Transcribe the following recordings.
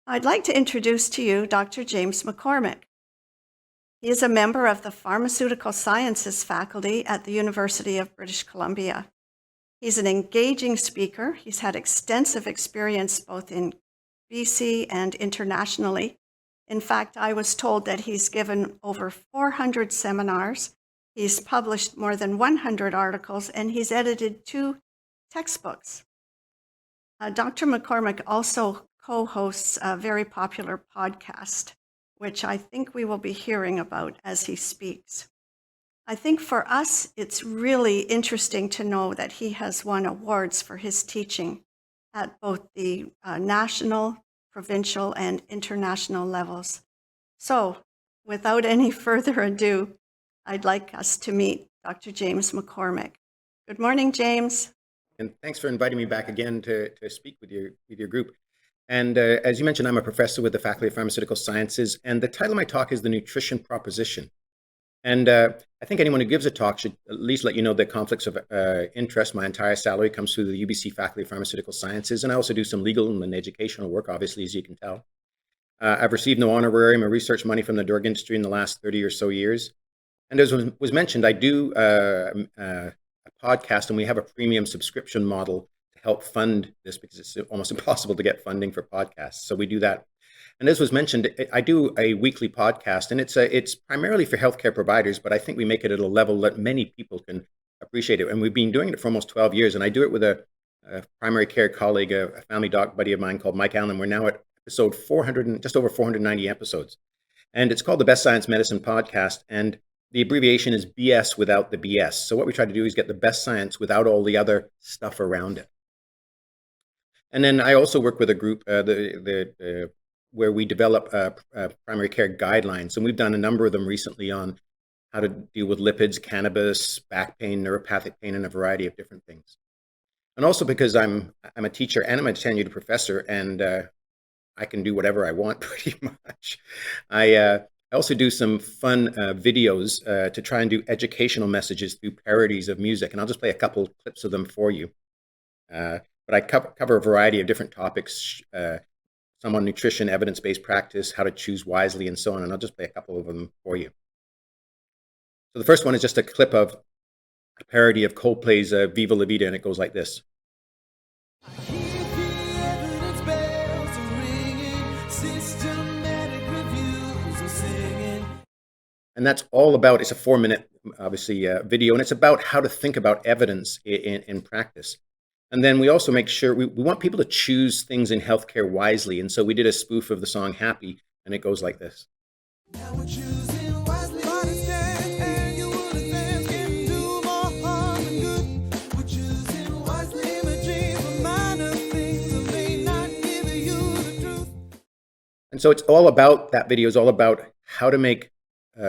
I'd like to introduce to you Dr. James McCormack. He is a member of the Pharmaceutical Sciences faculty at the University of British Columbia. He's an engaging speaker. He's had extensive experience both in BC and internationally. In fact, I was told that he's given over 400 seminars. He's published more than 100 articles, and he's edited 2 textbooks. Dr. McCormack also co-hosts a very popular podcast, which I think we will be hearing about as he speaks. I think for us, it's really interesting to know that he has won awards for his teaching at both the national, provincial, and international levels. So, without any further ado, I'd like us to meet Dr. James McCormack. Good morning, James. And thanks for inviting me back again to speak with your group. And as you mentioned, I'm a professor with the Faculty of Pharmaceutical Sciences, and the title of my talk is The Nutrition Proposition. And I think anyone who gives a talk should at least let you know the conflicts of interest. My entire salary comes through the UBC Faculty of Pharmaceutical Sciences, and I also do some legal and educational work, obviously, as you can tell. I've received no honorarium or research money from the drug industry in the last 30 or so years. And as was mentioned, I do a podcast, and we have a premium subscription model to help fund this because it's almost impossible to get funding for podcasts. So we do that. And as was mentioned, I do a weekly podcast, and it's primarily for healthcare providers, but I think we make it at a level that many people can appreciate it. And we've been doing it for almost 12 years, and I do it with a primary care colleague, a family doc buddy of mine called Mike Allen. We're now at episode 400, just over 490 episodes. And it's called the Best Science Medicine Podcast, and the abbreviation is BS without the BS. So what we try to do is get the best science without all the other stuff around it. And then I also work with a group where we develop primary care guidelines. And we've done a number of them recently on how to deal with lipids, cannabis, back pain, neuropathic pain, and a variety of different things. And also because I'm a teacher and I'm a tenured professor, and I can do whatever I want pretty much. I also do some fun videos to try and do educational messages through parodies of music. And I'll just play a couple clips of them for you. But I cover a variety of different topics, some on nutrition, evidence-based practice, how to choose wisely, and so on. And I'll just play a couple of them for you. So the first one is just a clip of a parody of Coldplay's Viva La Vida, and it goes like this. And that's all about, it's a 4-minute, obviously, video, and it's about how to think about evidence in practice. And then we also make sure, we want people to choose things in healthcare wisely. And so we did a spoof of the song Happy, and it goes like this. And so it's all about, that video is all about how to make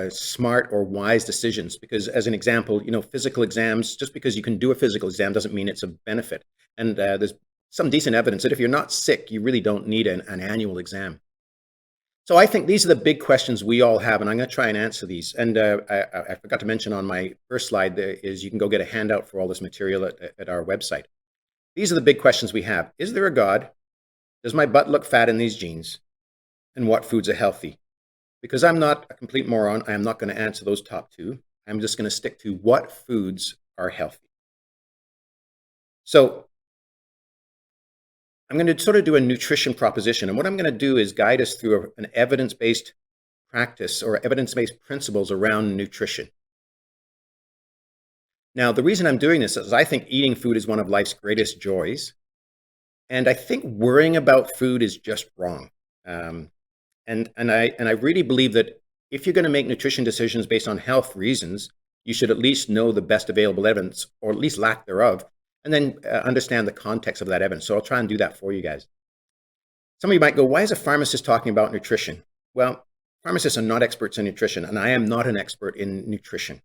smart or wise decisions. Because as an example, physical exams, just because you can do a physical exam doesn't mean it's a benefit. And there's some decent evidence that if you're not sick, you really don't need an annual exam. So I think these are the big questions we all have, and I'm going to try and answer these. And I forgot to mention on my first slide there is you can go get a handout for all this material at our website. These are the big questions we have. Is there a God? Does my butt look fat in these jeans? And what foods are healthy? Because I'm not a complete moron, I am not going to answer those top 2. I'm just going to stick to what foods are healthy. So I'm going to sort of do a nutrition proposition. And what I'm going to do is guide us through an evidence-based practice or evidence-based principles around nutrition. Now, the reason I'm doing this is I think eating food is one of life's greatest joys. And I think worrying about food is just wrong. And I really believe that if you're going to make nutrition decisions based on health reasons, you should at least know the best available evidence, or at least lack thereof, and then understand the context of that evidence. So I'll try and do that for you guys. Some of you might go, why is a pharmacist talking about nutrition? Well, pharmacists are not experts in nutrition, and I am not an expert in nutrition.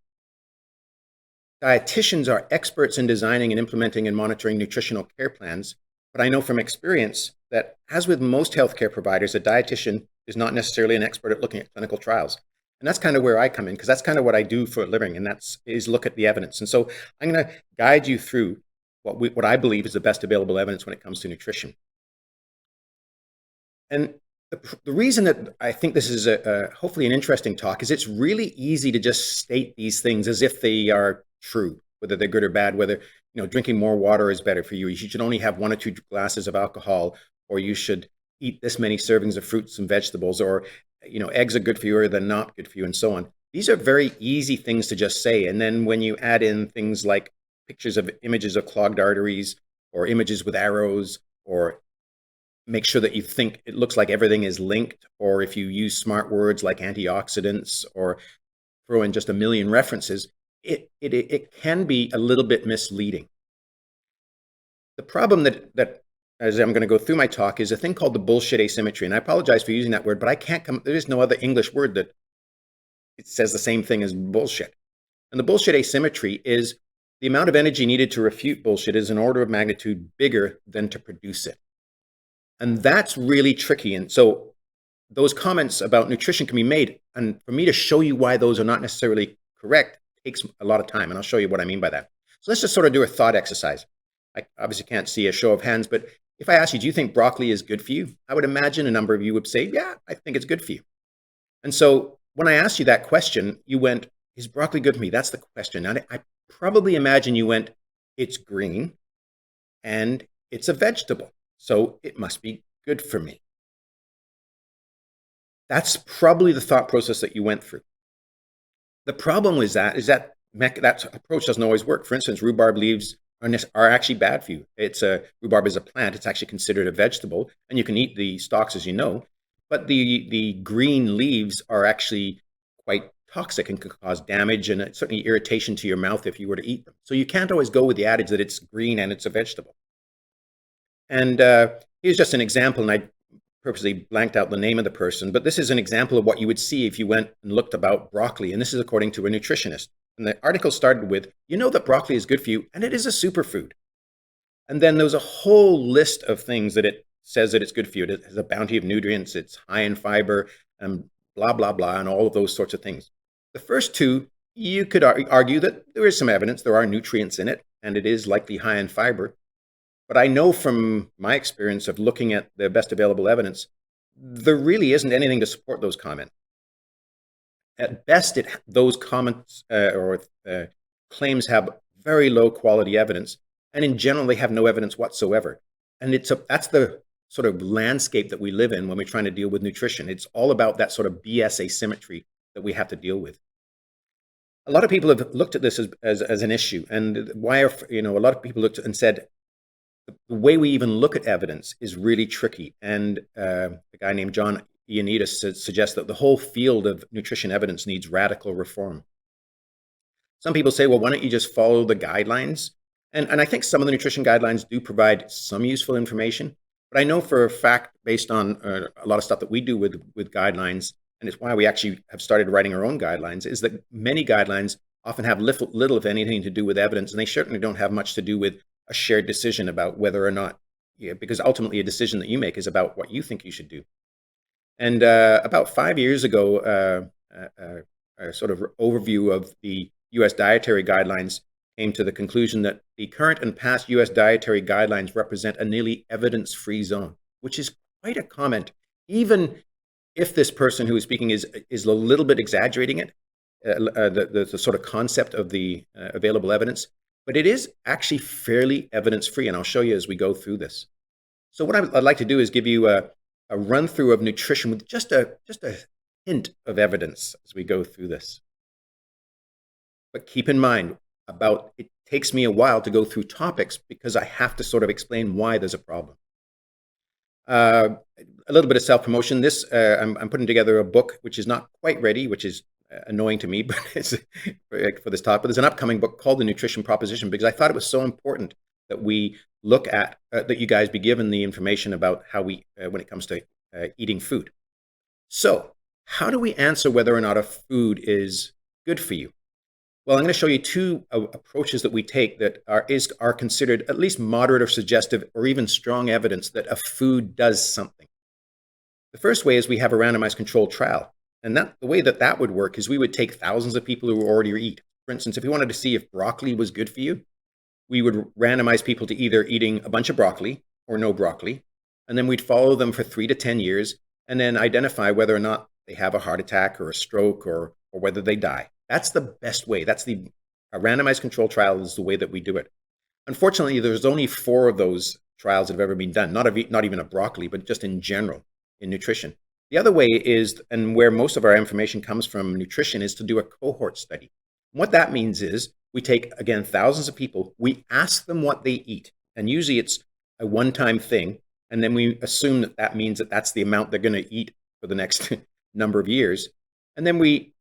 Dietitians are experts in designing and implementing and monitoring nutritional care plans, but I know from experience that, as with most healthcare providers, a dietitian is not necessarily an expert at looking at clinical trials. And that's kind of where I come in, because that's kind of what I do for a living, and is look at the evidence. And so I'm going to guide you through what I believe is the best available evidence when it comes to nutrition. And The reason that I think this is hopefully an interesting talk is it's really easy to just state these things as if they are true, whether they're good or bad, whether drinking more water is better for you. You should only have 1 or 2 glasses of alcohol, or you should eat this many servings of fruits and vegetables, or eggs are good for you or they're not good for you, and so on. These are very easy things to just say. And then when you add in things like pictures of images of clogged arteries or images with arrows, or make sure that you think it looks like everything is linked, or if you use smart words like antioxidants or throw in just a million references, it can be a little bit misleading. The problem that as I'm going to go through my talk is a thing called the bullshit asymmetry. And I apologize for using that word, but I can't come, there is no other English word that it says the same thing as bullshit. And the bullshit asymmetry is the amount of energy needed to refute bullshit is an order of magnitude bigger than to produce it. And that's really tricky. And so those comments about nutrition can be made. And for me to show you why those are not necessarily correct takes a lot of time. And I'll show you what I mean by that. So let's just sort of do a thought exercise. I obviously can't see a show of hands, but if I ask you, do you think broccoli is good for you? I would imagine a number of you would say, yeah, I think it's good for you. And so when I asked you that question, you went, is broccoli good for me? That's the question. And I probably imagine you went, it's green and it's a vegetable, so it must be good for me. That's probably the thought process that you went through. The problem with that is that approach doesn't always work. For instance, rhubarb leaves are actually bad for you. Rhubarb is a plant. It's actually considered a vegetable, and you can eat the stalks, as you know. But the green leaves are actually quite toxic and can cause damage and certainly irritation to your mouth if you were to eat them. So you can't always go with the adage that it's green and it's a vegetable. And here's just an example, and I purposely blanked out the name of the person, but this is an example of what you would see if you went and looked about broccoli, and this is according to a nutritionist. And the article started with, you know that broccoli is good for you, and it is a superfood. And then there's a whole list of things that it says that it's good for you. It has a bounty of nutrients, it's high in fiber, and blah, blah, blah, and all of those sorts of things. The first two, you could argue that there is some evidence, there are nutrients in it, and it is likely high in fiber. But I know from my experience of looking at the best available evidence, there really isn't anything to support those comments. At best, those comments or claims have very low quality evidence, and in general, they have no evidence whatsoever. And that's the sort of landscape that we live in when we're trying to deal with nutrition. It's all about that sort of BS asymmetry that we have to deal with. A lot of people have looked at this as an issue, and a lot of people looked and said, the way we even look at evidence is really tricky. And a guy named John Ioannidis suggests that the whole field of nutrition evidence needs radical reform. Some people say, well, why don't you just follow the guidelines? And I think some of the nutrition guidelines do provide some useful information. But I know for a fact, based on a lot of stuff that we do with guidelines, and it's why we actually have started writing our own guidelines, is that many guidelines often have little, if anything, to do with evidence. And they certainly don't have much to do with a shared decision about whether or not, because ultimately a decision that you make is about what you think you should do. And about 5 years ago, a sort of overview of the U.S. dietary guidelines came to the conclusion that the current and past U.S. dietary guidelines represent a nearly evidence-free zone, which is quite a comment, even if this person who is speaking is a little bit exaggerating it, the sort of concept of the available evidence. But it is actually fairly evidence-free, and I'll show you as we go through this. So what I'd like to do is give you a run-through of nutrition with just a hint of evidence as we go through this. But keep in mind, it takes me a while to go through topics because I have to sort of explain why there's a problem. A little bit of self-promotion. I'm putting together a book which is not quite ready, which is annoying to me, but it's for this talk. But there's an upcoming book called The Nutrition Proposition because I thought it was so important that we look at that you guys be given the information about how we when it comes to eating food. So how do we answer whether or not a food is good for you? Well, I'm going to show you two approaches that we take that are considered at least moderate or suggestive or even strong evidence that a food does something. The first way is we have a randomized controlled trial. And the way that would work is we would take thousands of people who already eat. For instance, if we wanted to see if broccoli was good for you, we would randomize people to either eating a bunch of broccoli or no broccoli. And then we'd follow them for 3 to 10 years and then identify whether or not they have a heart attack or a stroke or whether they die. That's the best way. A randomized control trial is the way that we do it. Unfortunately, there's only 4 of those trials that have ever been done, not even a broccoli, but just in general in nutrition. The other way is, and where most of our information comes from nutrition, is to do a cohort study. What that means is we take, again, thousands of people, we ask them what they eat, and usually it's a one-time thing, and then we assume that that means that that's the amount they're going to eat for the next number of years. And then we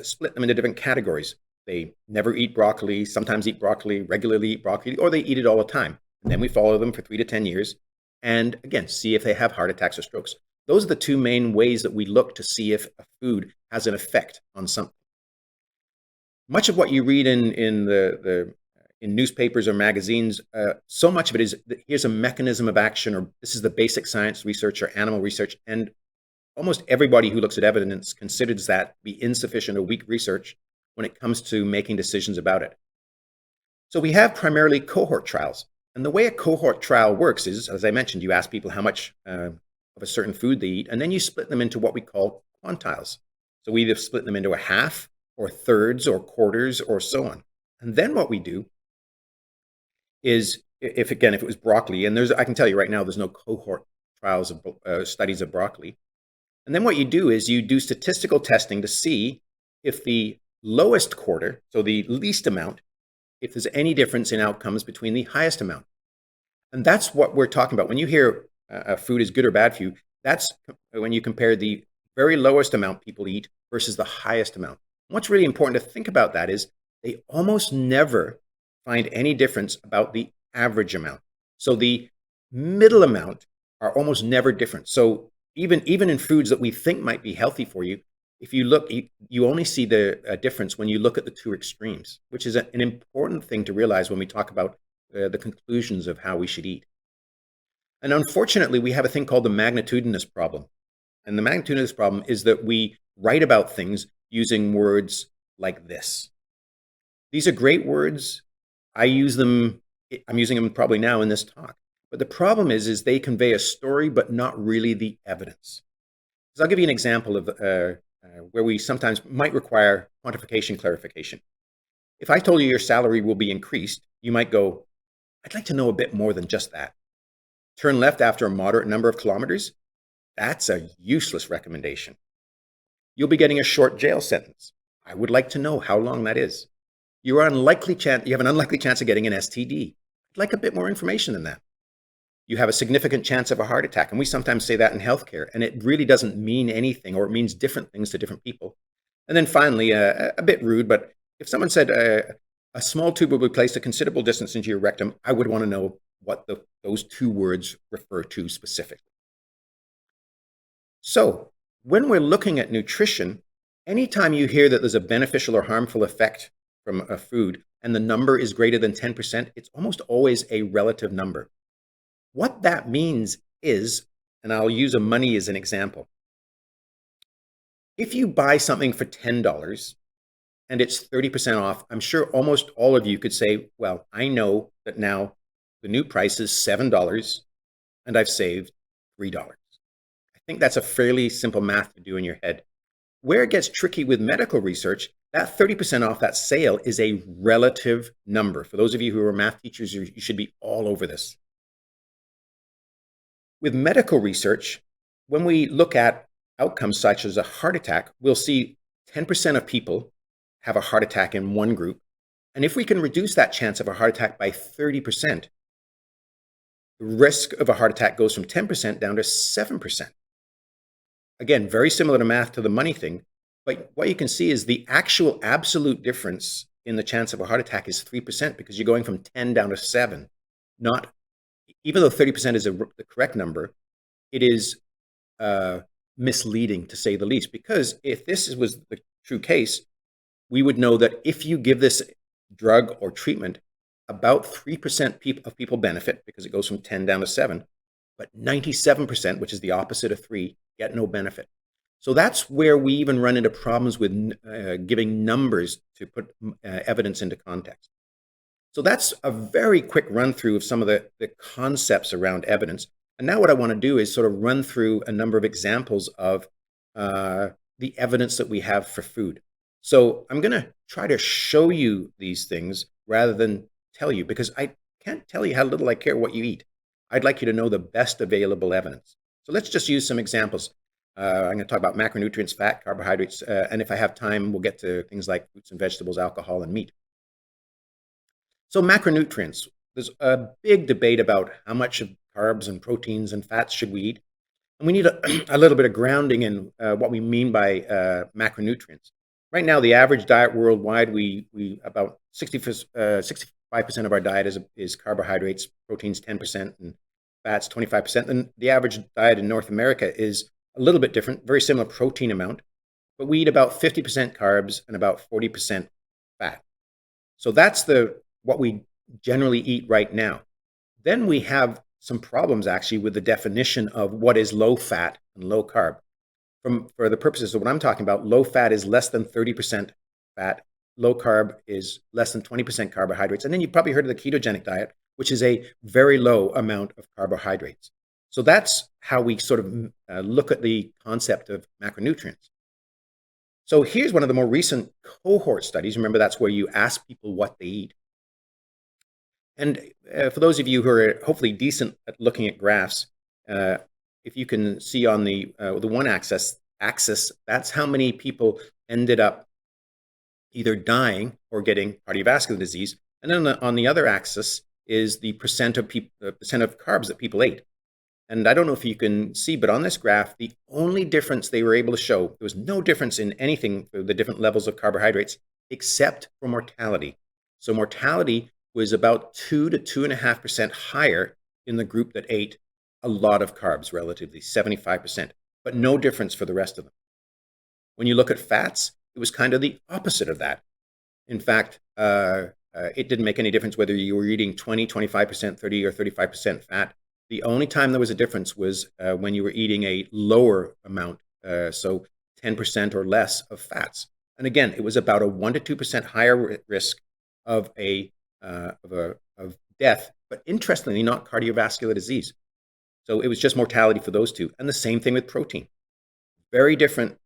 split them into different categories. They never eat broccoli, sometimes eat broccoli, regularly eat broccoli, or they eat it all the time. And then we follow them for 3 to 10 years and, again, see if they have heart attacks or strokes. Those are the 2 main ways that we look to see if a food has an effect on something. Much of what you read in newspapers or magazines, so much of it is that here's a mechanism of action, or this is the basic science research or animal research, and almost everybody who looks at evidence considers that to be insufficient or weak research when it comes to making decisions about it. So we have primarily cohort trials. And the way a cohort trial works is, as I mentioned, you ask people how much of a certain food they eat, and then you split them into what we call quantiles. So we either split them into a half or thirds or quarters or so on. And then what we do is, if it was broccoli, and I can tell you right now, there's no cohort trials of studies of broccoli. And then what you do is you do statistical testing to see if the lowest quarter, so the least amount, if there's any difference in outcomes between the highest amount. And that's what we're talking about. When you hear food is good or bad for you, that's when you compare the very lowest amount people eat versus the highest amount. What's really important to think about that is they almost never find any difference about the average amount. So the middle amount are almost never different. So even in foods that we think might be healthy for you, if you look, you only see the difference when you look at the 2 extremes, which is an important thing to realize when we talk about the conclusions of how we should eat. And unfortunately, we have a thing called the magnitudinous problem. And the magnitudinous problem is that we write about things using words like this. These are great words. I use them. I'm using them probably now in this talk. But the problem is they convey a story, but not really the evidence. So I'll give you an example of where we sometimes might require quantification clarification. If I told you your salary will be increased, you might go, I'd like to know a bit more than just that. Turn left after a moderate number of kilometers? That's a useless recommendation. You'll be getting a short jail sentence. I would like to know how long that is. You have an unlikely chance of getting an STD. I'd like a bit more information than that. You have a significant chance of a heart attack. And we sometimes say that in healthcare, and it really doesn't mean anything, or it means different things to different people. And then finally, a bit rude, but if someone said a small tube will be placed a considerable distance into your rectum, I would want to know what those 2 words refer to specifically. So when we're looking at nutrition, anytime you hear that there's a beneficial or harmful effect from a food and the number is greater than 10%, it's almost always a relative number. What that means is, and I'll use money as an example. If you buy something for $10 and it's 30% off, I'm sure almost all of you could say, well, I know that now the new price is $7 and I've saved $3. I think that's a fairly simple math to do in your head. Where it gets tricky with medical research, that 30% off that sale is a relative number. For those of you who are math teachers, you should be all over this. With medical research, when we look at outcomes such as a heart attack, we'll see 10% of people have a heart attack in one group. And if we can reduce that chance of a heart attack by 30%, the risk of a heart attack goes from 10% down to 7%. Again, very similar to math to the money thing, but what you can see is the actual absolute difference in the chance of a heart attack is 3% because you're going from 10 down to 7. Even though 30% is the correct number, it is misleading to say the least, because if this was the true case, we would know that if you give this drug or treatment, about 3% of people benefit because it goes from 10 down to 7, but 97%, which is the opposite of 3, get no benefit. So that's where we even run into problems with giving numbers to put evidence into context. So that's a very quick run through of some of the concepts around evidence. And now what I want to do is sort of run through a number of examples of the evidence that we have for food. So I'm going to try to show you these things rather than tell you, because I can't tell you how little I care what you eat. I'd like you to know the best available evidence. So let's just use some examples. I'm going to talk about macronutrients, fat, carbohydrates, and if I have time, we'll get to things like fruits and vegetables, alcohol, and meat. So macronutrients, there's a big debate about how much of carbs and proteins and fats should we eat. And we need a little bit of grounding in what we mean by macronutrients. Right now, the average diet worldwide, we about 65% of our diet is carbohydrates, proteins 10%, and fats 25%. And the average diet in North America is a little bit different, very similar protein amount, but we eat about 50% carbs and about 40% fat. So that's what we generally eat right now. Then we have some problems actually with the definition of what is low fat and low carb. For the purposes of what I'm talking about, low fat is less than 30% fat, low carb is less than 20% carbohydrates. And then you've probably heard of the ketogenic diet, which is a very low amount of carbohydrates. So that's how we sort of look at the concept of macronutrients. So here's one of the more recent cohort studies. Remember, that's where you ask people what they eat. And for those of you who are hopefully decent at looking at graphs, if you can see on the one axis, that's how many people ended up either dying or getting cardiovascular disease. And then on the other axis is the percent of carbs that people ate. And I don't know if you can see, but on this graph, the only difference they were able to show, there was no difference in anything for the different levels of carbohydrates, except for mortality. So mortality was about 2 to 2.5% higher in the group that ate a lot of carbs, relatively 75%, but no difference for the rest of them. When you look at fats, it was kind of the opposite of that. In fact, it didn't make any difference whether you were eating 20, 25%, 30, or 35% fat. The only time there was a difference was when you were eating a lower amount, so 10% or less of fats. And again, it was about a 1 to 2% higher risk of death, but interestingly, not cardiovascular disease. So it was just mortality for those two. And the same thing with protein. Very different,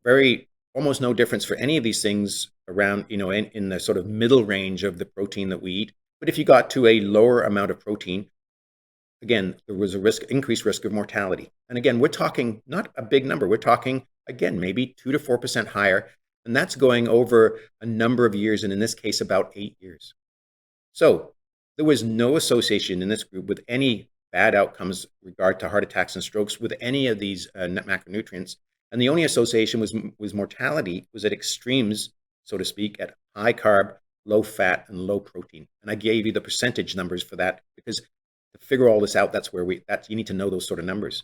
almost no difference for any of these things around, in the sort of middle range of the protein that we eat. But if you got to a lower amount of protein, again, there was increased risk of mortality. And again, we're talking not a big number. We're talking, again, maybe 2 to 4% higher. And that's going over a number of years, and in this case, about 8 years. So there was no association in this group with any bad outcomes with regard to heart attacks and strokes with any of these macronutrients. And the only association was mortality, was at extremes, so to speak, at high carb, low fat, and low protein. And I gave you the percentage numbers for that because to figure all this out, that's where you need to know those sort of numbers.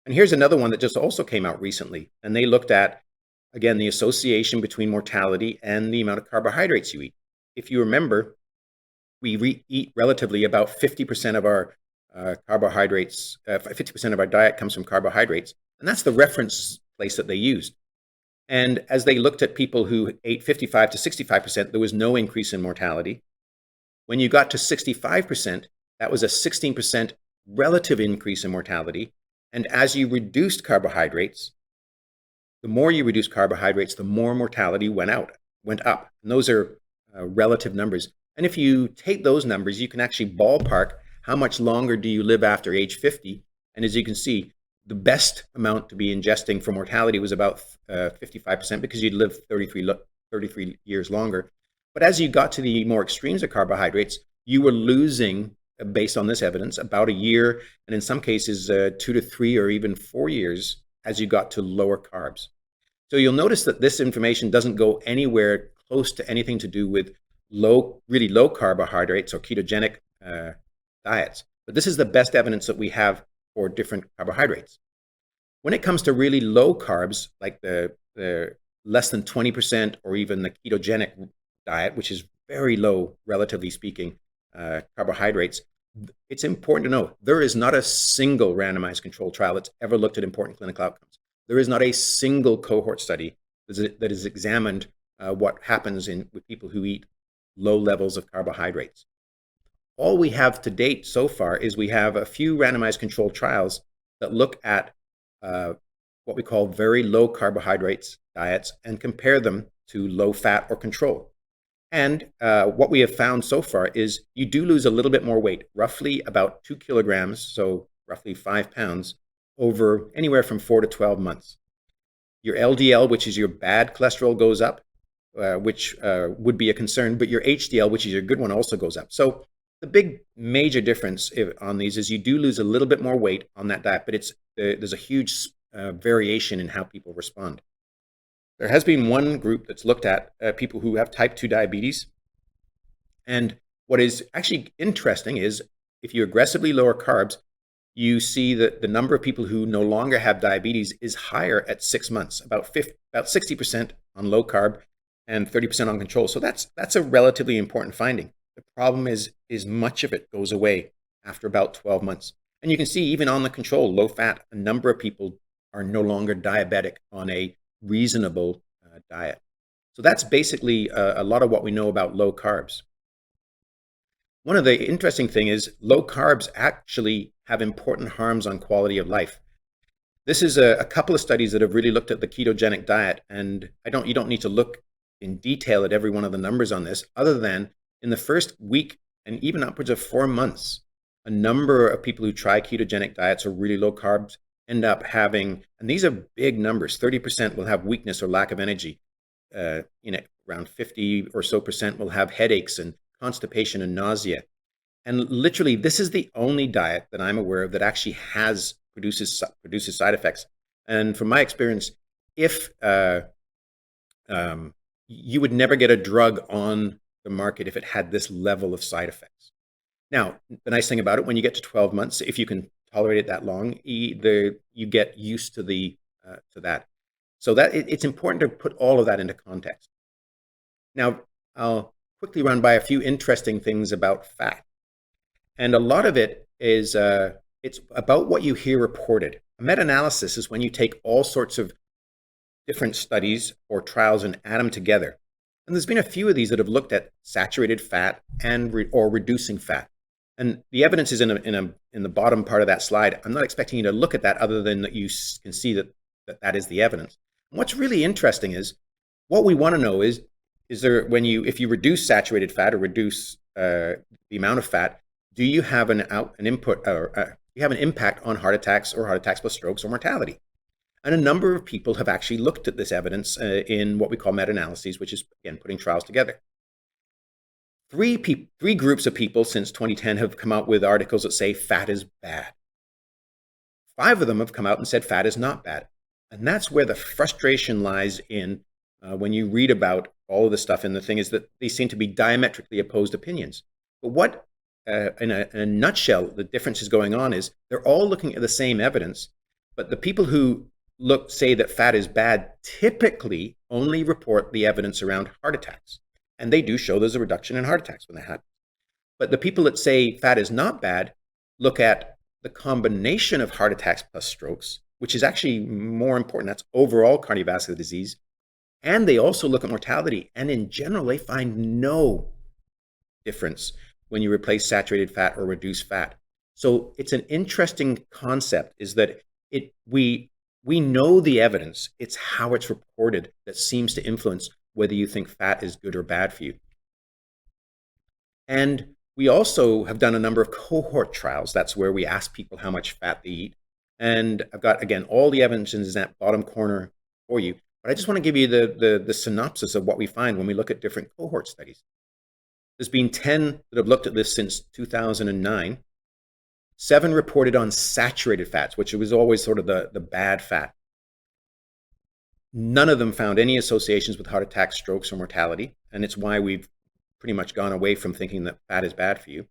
And here's another one that just also came out recently. And they looked at, again, the association between mortality and the amount of carbohydrates you eat. If you remember, we eat relatively about 50% of our carbohydrates, 50% of our diet comes from carbohydrates. And that's the reference place that they used. And as they looked at people who ate 55 to 65%, there was no increase in mortality. When you got to 65%, that was a 16% relative increase in mortality. And as you reduced carbohydrates, the more you reduced carbohydrates, the more mortality went up. And those are relative numbers. And if you take those numbers, you can actually ballpark how much longer do you live after age 50. And as you can see, the best amount to be ingesting for mortality was about 55% because you'd live 33 years longer. But as you got to the more extremes of carbohydrates, you were losing, based on this evidence, about a year, and in some cases 2 to 3 or even 4 years as you got to lower carbs. So you'll notice that this information doesn't go anywhere close to anything to do with really low carbohydrates or ketogenic diets. But this is the best evidence that we have for different carbohydrates. When it comes to really low carbs, like the less than 20% or even the ketogenic diet, which is very low, relatively speaking, carbohydrates, it's important to know there is not a single randomized controlled trial that's ever looked at important clinical outcomes. There is not a single cohort study that has examined what happens with people who eat low levels of carbohydrates. all we have to date so far is we have a few randomized controlled trials that look at what we call very low carbohydrates diets and compare them to low fat or control. And what we have found so far is you do lose a little bit more weight, roughly about 2 kilograms, so roughly 5 pounds, over anywhere from 4 to 12 months. Your LDL, which is your bad cholesterol, goes up, which would be a concern, but your HDL, which is your good one, also goes up. So the big major difference on these is you do lose a little bit more weight on that diet, but there's a huge variation in how people respond. There has been one group that's looked at people who have type 2 diabetes. And what is actually interesting is if you aggressively lower carbs, you see that the number of people who no longer have diabetes is higher at 6 months, about 60% on low carb and 30% on control. So that's a relatively important finding. The problem is much of it goes away after about 12 months. And you can see even on the control, low fat, a number of people are no longer diabetic on a reasonable diet. So that's basically a lot of what we know about low carbs. One of the interesting thing is low carbs actually have important harms on quality of life. This is a couple of studies that have really looked at the ketogenic diet, and you don't need to look in detail at every one of the numbers on this, other than in the first week and even upwards of 4 months, a number of people who try ketogenic diets or really low carbs end up having, and these are big numbers, 30% will have weakness or lack of energy. Around 50 or so percent will have headaches and constipation and nausea. And literally, this is the only diet that I'm aware of that actually produces side effects. And from my experience, if you would never get a drug on the market if it had this level of side effects. Now, the nice thing about it, when you get to 12 months, if you can tolerate it that long, you get used to that. So that it's important to put all of that into context. Now, I'll quickly run by a few interesting things about fat. And a lot of it is, it's about what you hear reported. A meta-analysis is when you take all sorts of different studies or trials and add them together. And there's been a few of these that have looked at saturated fat or reducing fat. And the evidence is in the bottom part of that slide. I'm not expecting you to look at that other than that you can see that is the evidence. And what's really interesting is what we want to know is there, if you reduce saturated fat or reduce the amount of fat, do you have an impact on heart attacks or heart attacks plus strokes or mortality? And a number of people have actually looked at this evidence in what we call meta-analyses, which is, again, putting trials together. Three groups of people since 2010 have come out with articles that say fat is bad. 5 of them have come out and said fat is not bad. And that's where the frustration lies in when you read about all of this stuff. And the thing is that they seem to be diametrically opposed opinions. But what, in a nutshell, the difference is going on is they're all looking at the same evidence, but the people who say that fat is bad typically only report the evidence around heart attacks. And they do show there's a reduction in heart attacks when that happens. But the people that say fat is not bad look at the combination of heart attacks plus strokes, which is actually more important. That's overall cardiovascular disease. And they also look at mortality. And in general, they find no difference when you replace saturated fat or reduce fat. So it's an interesting concept, is that we know the evidence. It's how it's reported that seems to influence whether you think fat is good or bad for you. And we also have done a number of cohort trials. That's where we ask people how much fat they eat. And I've got, again, all the evidence in that bottom corner for you. But I just want to give you the synopsis of what we find when we look at different cohort studies. There's been 10 that have looked at this since 2009. 7 reported on saturated fats, which was always sort of the bad fat. None of them found any associations with heart attacks, strokes, or mortality. And it's why we've pretty much gone away from thinking that fat is bad for you.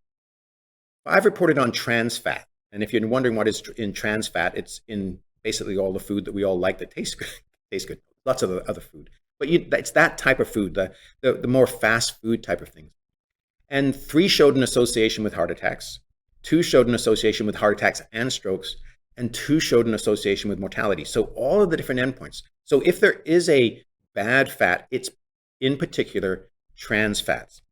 5 reported on trans fat. And if you're wondering what is in trans fat, it's in basically all the food that we all like that tastes good. Lots of other food. But it's that type of food, the more fast food type of things. And 3 showed an association with heart attacks. 2 showed an association with heart attacks and strokes. And 2 showed an association with mortality. So all of the different endpoints. So if there is a bad fat, it's in particular trans fats.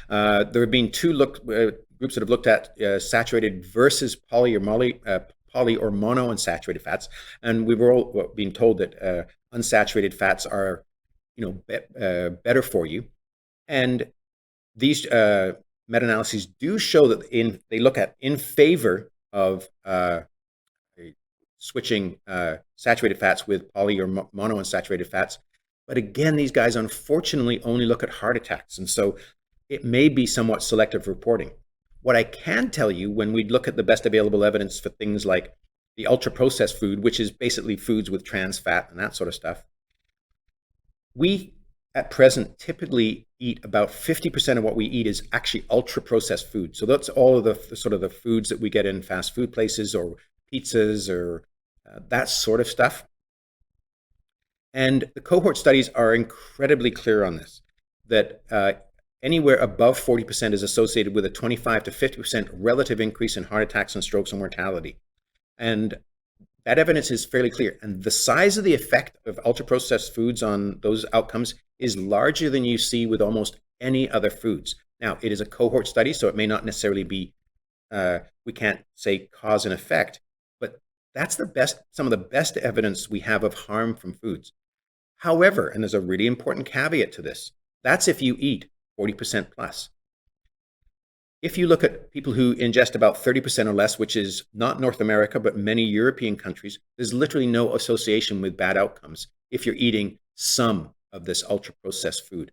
There have been two groups that have looked at saturated versus poly or monounsaturated fats, and we were all being told that unsaturated fats are, better for you. And these meta-analyses do show that they look at in favor of switching saturated fats with poly or monounsaturated fats. But again, these guys unfortunately only look at heart attacks, and so it may be somewhat selective reporting. What I can tell you, when we look at the best available evidence for things like the ultra-processed food, which is basically foods with trans fat and that sort of stuff, we at present typically eat about 50% of what we eat is actually ultra-processed food. So that's all of the sort of the foods that we get in fast food places or pizzas or that sort of stuff. And the cohort studies are incredibly clear on this, that anywhere above 40% is associated with a 25 to 50% relative increase in heart attacks and strokes and mortality. And that evidence is fairly clear. And the size of the effect of ultra-processed foods on those outcomes is larger than you see with almost any other foods. Now, it is a cohort study, so it may not necessarily be, we can't say cause and effect, but that's some of the best evidence we have of harm from foods. However, and there's a really important caveat to this, that's if you eat 40% plus. If you look at people who ingest about 30% or less, which is not North America, but many European countries, there's literally no association with bad outcomes if you're eating some of this ultra-processed food.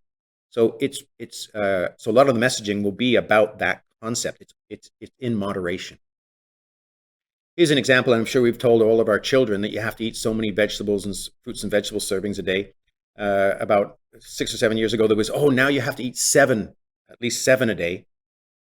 So so a lot of the messaging will be about that concept. It's in moderation. Here's an example, and I'm sure we've told all of our children that you have to eat so many vegetables and fruits and vegetable servings a day. About 6 or 7 years ago, there was, now you have to eat at least seven a day.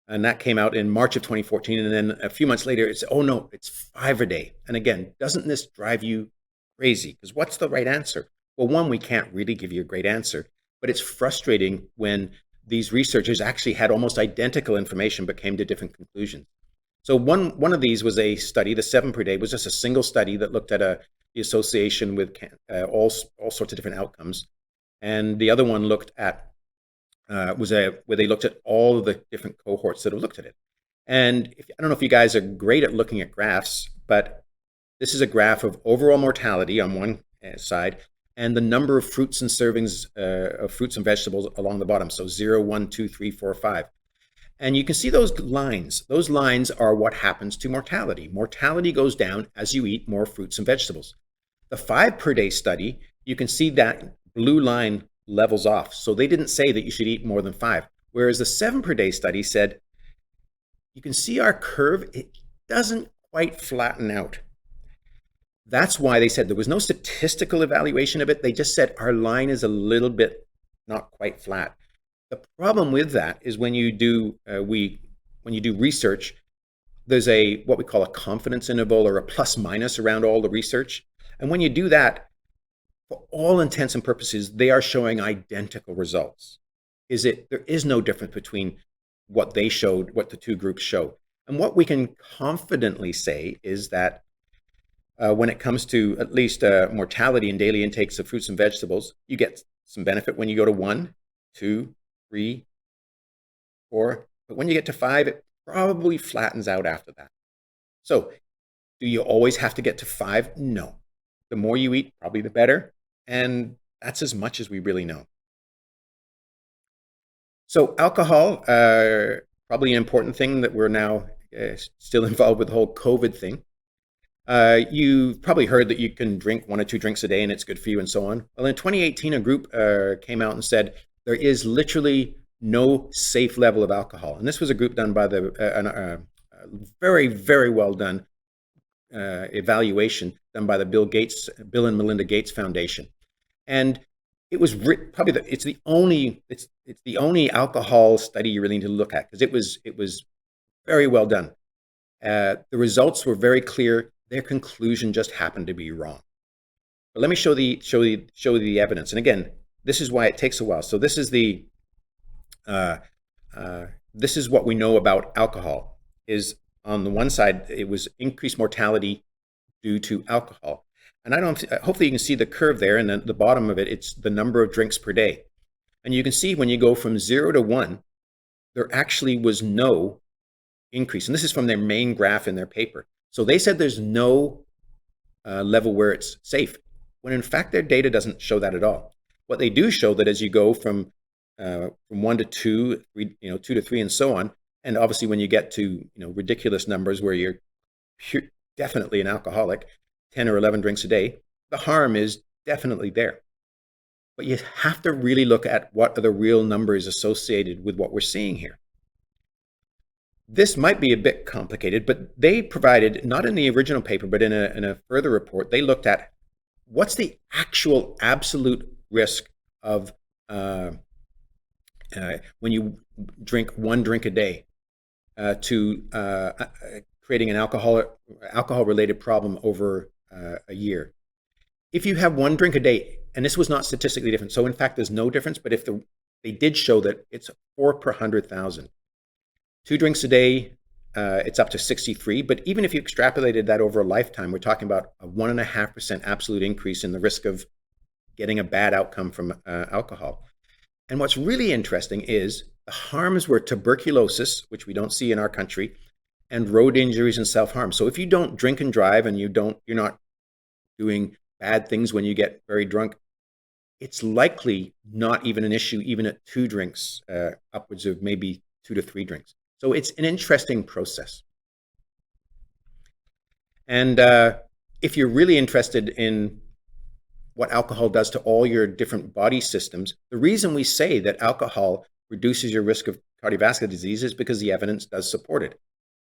And that came out in March of 2014. And then a few months later, it's 5 a day. And again, doesn't this drive you crazy? Because what's the right answer? Well, one, we can't really give you a great answer, but it's frustrating when these researchers actually had almost identical information but came to different conclusions. So one of these was a study, the 7 per day was just a single study that looked at the association with all sorts of different outcomes. And the other one looked at where they looked at all of the different cohorts that have looked at it. And I don't know if you guys are great at looking at graphs, but this is a graph of overall mortality on one side and the number of fruits and servings of fruits and vegetables along the bottom. So 0, 1, 2, 3, 4, 5. And you can see those lines. Those lines are what happens to mortality. Mortality goes down as you eat more fruits and vegetables. The 5 per day study, you can see that blue line levels off. So they didn't say that you should eat more than 5. Whereas the 7 per day study said, you can see our curve, it doesn't quite flatten out. That's why they said there was no statistical evaluation of it. They just said our line is a little bit not quite flat. The problem with that is when you do research, there's what we call a confidence interval or a plus minus around all the research. And when you do that, for all intents and purposes, they are showing identical results. There is no difference between what they showed, what the two groups show. And what we can confidently say is that when it comes to at least mortality and daily intakes of fruits and vegetables, you get some benefit when you go to 1, 2, 3, 4. But when you get to 5, it probably flattens out after that. So do you always have to get to 5? No. The more you eat, probably the better. And that's as much as we really know. So alcohol, probably an important thing that we're now still involved with the whole COVID thing. You've probably heard that you can drink 1 or 2 drinks a day and it's good for you and so on. Well, in 2018, a group came out and said there is literally no safe level of alcohol. And this was a group done by a very, very well done evaluation done by the Bill and Melinda Gates Foundation. And it was it's the only alcohol study you really need to look at because it was very well done. The results were very clear. Their conclusion just happened to be wrong. But let me show the evidence. And again, this is why it takes a while. So this is this is what we know about alcohol. Is on the one side, it was increased mortality due to alcohol. And hopefully you can see the curve there, and then the bottom of it, it's the number of drinks per day. And you can see when you go from 0 to 1, there actually was no increase. And this is from their main graph in their paper. So they said there's no level where it's safe, when in fact their data doesn't show that at all. What they do show that as you go from 1 to 2, 3, 2 to 3, and so on, and obviously when you get to ridiculous numbers where you're definitely an alcoholic, 10 or 11 drinks a day, the harm is definitely there. But you have to really look at what are the real numbers associated with what we're seeing here. This might be a bit complicated, but they provided, not in the original paper, but in a further report, they looked at what's the actual absolute risk of when you drink 1 drink a day to creating an alcohol-related problem over a year. If you have 1 drink a day, and this was not statistically different, so in fact there's no difference, but if they did show that it's 4 per 100,000. 2 drinks a day, it's up to 63. But even if you extrapolated that over a lifetime, we're talking about a 1.5% absolute increase in the risk of getting a bad outcome from alcohol. And what's really interesting is the harms were tuberculosis, which we don't see in our country, and road injuries and self-harm. So if you don't drink and drive and you're not doing bad things when you get very drunk, it's likely not even an issue even at 2 drinks, upwards of maybe 2 to 3 drinks. So it's an interesting process. And if you're really interested in what alcohol does to all your different body systems, the reason we say that alcohol reduces your risk of cardiovascular disease is because the evidence does support it.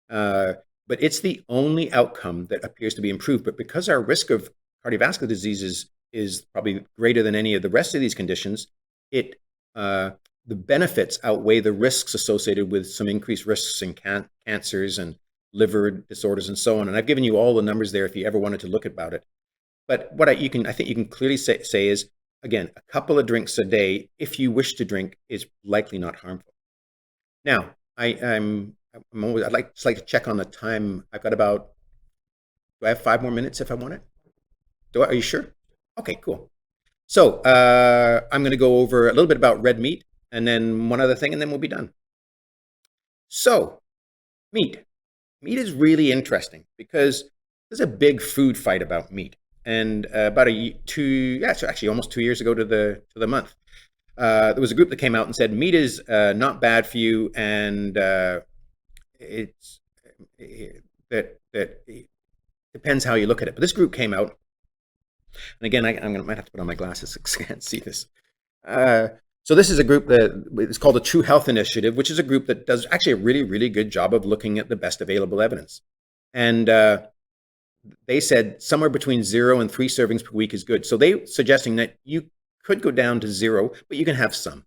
But it's the only outcome that appears to be improved. But because our risk of cardiovascular disease is probably greater than any of the rest of these conditions, the benefits outweigh the risks associated with some increased risks in cancers and liver disorders and so on. And I've given you all the numbers there if you ever wanted to look about it. But what I think you can clearly say is, again, a couple of drinks a day, if you wish to drink, is likely not harmful. Now, I'd like to check on the time. I've got do I have 5 more minutes if I want it? Are you sure? Okay, cool. So I'm going to go over a little bit about red meat, and then one other thing, and then we'll be done. So, meat. Meat is really interesting because there's a big food fight about meat. And about almost 2 years ago to the month, there was a group that came out and said meat is not bad for you, and it depends how you look at it. But this group came out, and again, might have to put on my glasses because I can't see this. So this is a group that is called the True Health Initiative, which is a group that does actually a really, really good job of looking at the best available evidence. And they said somewhere between 0 and 3 servings per week is good. So they suggesting that you could go down to 0, but you can have some.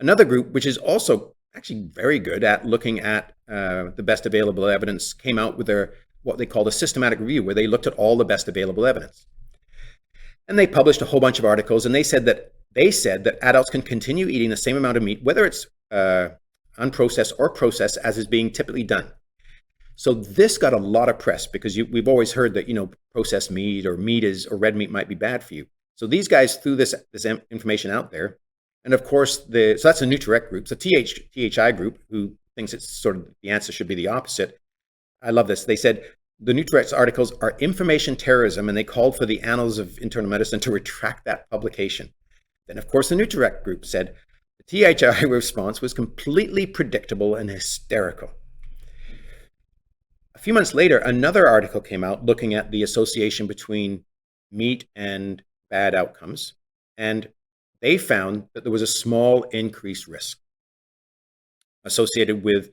Another group, which is also actually very good at looking at the best available evidence, came out with what they called a systematic review, where they looked at all the best available evidence. And they published a whole bunch of articles, and they said that adults can continue eating the same amount of meat, whether it's unprocessed or processed, as is being typically done. So this got a lot of press because we've always heard that processed meat or red meat might be bad for you. So these guys threw this information out there, and of course so that's a Nutri-Rect group. So THI group, who thinks it's sort of the answer should be the opposite. I love this. They said the Nutri-Rect articles are information terrorism, and they called for the Annals of Internal Medicine to retract that publication. Then, of course, the Nutri-Rect group said the THI response was completely predictable and hysterical. A few months later, another article came out looking at the association between meat and bad outcomes, and they found that there was a small increased risk associated with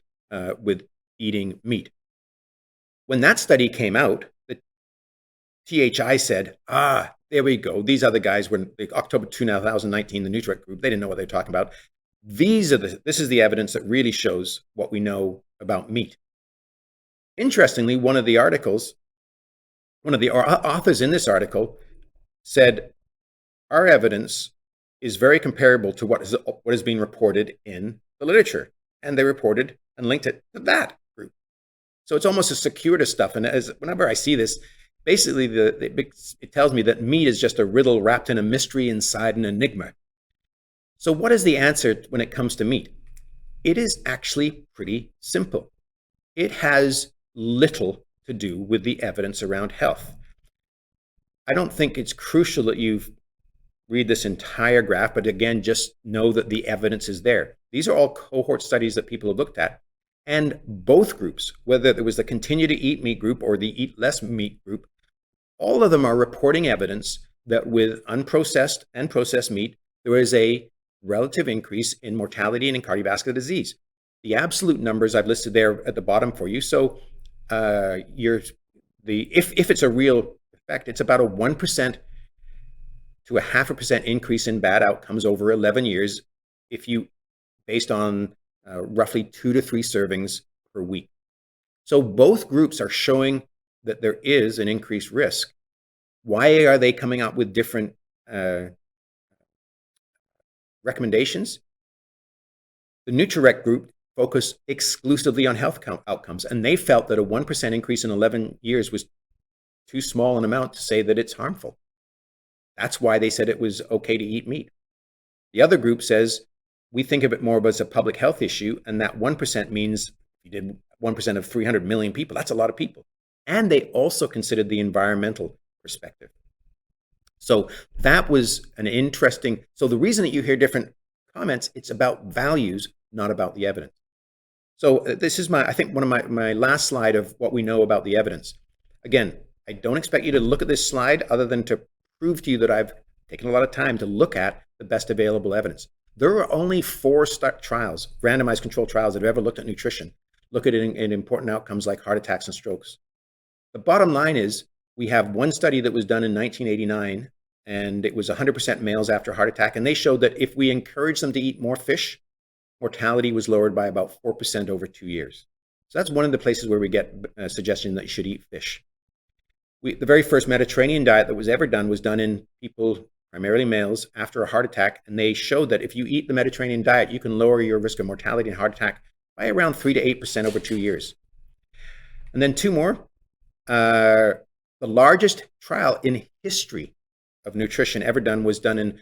eating meat. When that study came out, the THI said, there we go. These are the guys when October 2019, the Nutri-Rect group, they didn't know what they were talking about. This is the evidence that really shows what we know about meat. Interestingly, one of the authors in this article said, our evidence is very comparable to what is being reported in the literature. And they reported and linked it to that group. So it's almost a circuitous stuff. And whenever I see this, basically it tells me that meat is just a riddle wrapped in a mystery inside an enigma. So what is the answer when it comes to meat? it is actually pretty simple. It has little to do with the evidence around health. I don't think it's crucial that you read this entire graph, but again, just know that the evidence is there. These are all cohort studies that people have looked at. And both groups, whether it was the continue to eat meat group or the eat less meat group, all of them are reporting evidence that with unprocessed and processed meat, there is a relative increase in mortality and in cardiovascular disease. The absolute numbers I've listed there at the bottom for you. So if it's a real effect, it's about a 1% to a 0.5% increase in bad outcomes over 11 years if you, based on roughly 2 to 3 servings per week. So both groups are showing that there is an increased risk. Why are they coming up with different recommendations? The NutriRec group focused exclusively on health outcomes, and they felt that a 1% increase in 11 years was too small an amount to say that it's harmful. That's why they said it was okay to eat meat. The other group says, we think of it more as a public health issue, and that 1% means you did 1% of 300 million people. That's a lot of people. And they also considered the environmental perspective. So that was an interesting, so the reason that you hear different comments, it's about values, not about the evidence. So this is I think one of my last slide of what we know about the evidence. Again, I don't expect you to look at this slide other than to prove to you that I've taken a lot of time to look at the best available evidence. There are only 4 trials, randomized controlled trials, that have ever looked at nutrition, look at it in important outcomes like heart attacks and strokes. The bottom line is we have one study that was done in 1989, and it was 100% males after a heart attack, and they showed that if we encourage them to eat more fish, mortality was lowered by about 4% over 2 years. So that's one of the places where we get a suggestion that you should eat fish. The very first Mediterranean diet that was ever done was done in people, primarily males, after a heart attack, and they showed that if you eat the Mediterranean diet, you can lower your risk of mortality and heart attack by around 3 to 8% over 2 years. And then 2 more. The largest trial in history of nutrition ever done was done in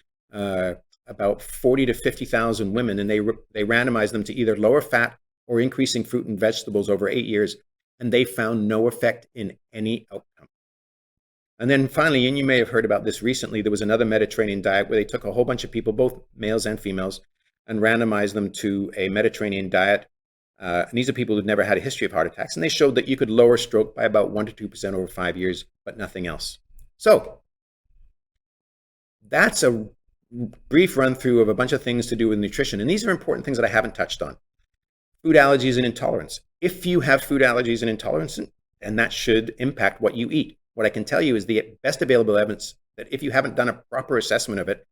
about 40 to 50,000 women, and they randomized them to either lower fat or increasing fruit and vegetables over 8 years, and they found no effect in any outcome. And then finally, and you may have heard about this recently, there was another Mediterranean diet where they took a whole bunch of people, both males and females, and randomized them to a Mediterranean diet. And these are people who've never had a history of heart attacks. And they showed that you could lower stroke by about 1 to 2% over 5 years, but nothing else. So that's a brief run through of a bunch of things to do with nutrition. And these are important things that I haven't touched on. Food allergies and intolerance. If you have food allergies and intolerance, and that should impact what you eat. What I can tell you is the best available evidence that if you haven't done a proper assessment of it,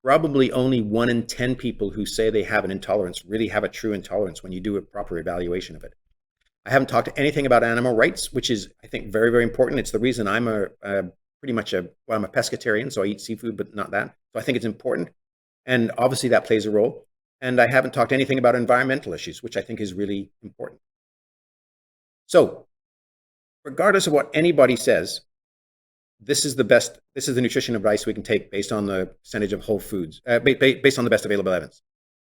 probably only 1 in 10 people who say they have an intolerance really have a true intolerance when you do a proper evaluation of it. I haven't talked anything about animal rights, which is, I think, very, very important. It's the reason I'm I'm a pescatarian, so I eat seafood, but not that. So I think it's important. And obviously that plays a role. And I haven't talked anything about environmental issues, which I think is really important. So regardless of what anybody says, this is the nutrition advice we can take based on the percentage of whole foods, based on the best available evidence.